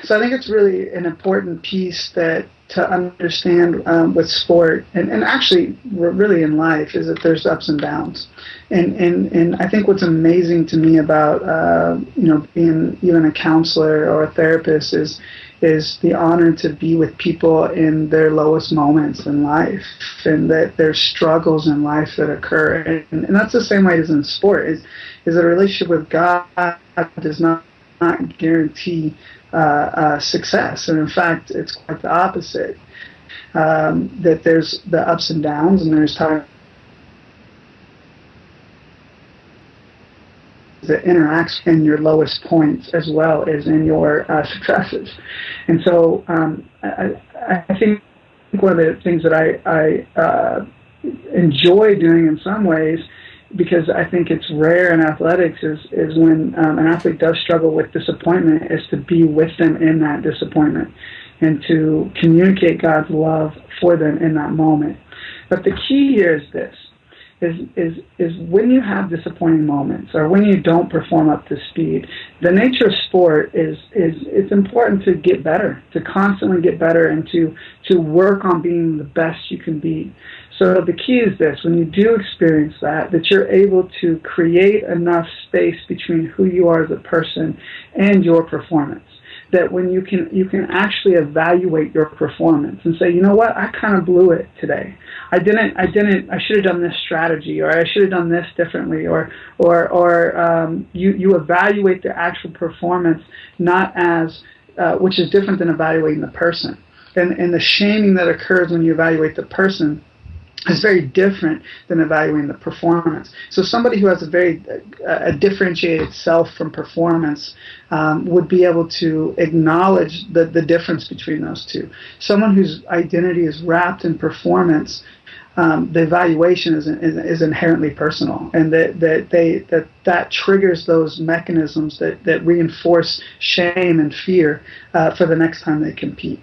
So I think it's really an important piece that to understand with sport and actually really in life is that there's ups and downs. And I think what's amazing to me about being even a counselor or a therapist is the honor to be with people in their lowest moments in life and that there's struggles in life that occur. And that's the same way as in sport is that a relationship with God does not guarantee success. And in fact, it's quite the opposite. That there's the ups and downs, and there's times that interacts in your lowest points as well as in your successes. And so I think one of the things that I enjoy doing in some ways, because I think it's rare in athletics, is when an athlete does struggle with disappointment, is to be with them in that disappointment and to communicate God's love for them in that moment. But the key here is this, is when you have disappointing moments or when you don't perform up to speed, the nature of sport is it's important to get better, to constantly get better and to work on being the best you can be. So the key is this: when you do experience that you're able to create enough space between who you are as a person and your performance. That when you can actually evaluate your performance and say, you know what, I kind of blew it today. I should have done this strategy, or I should have done this differently, or you evaluate the actual performance not as, which is different than evaluating the person. And the shaming that occurs when you evaluate the person is very different than evaluating the performance. So somebody who has a differentiated self from performance would be able to acknowledge the difference between those two. Someone whose identity is wrapped in performance, the evaluation is inherently personal, and that triggers those mechanisms that reinforce shame and fear for the next time they compete.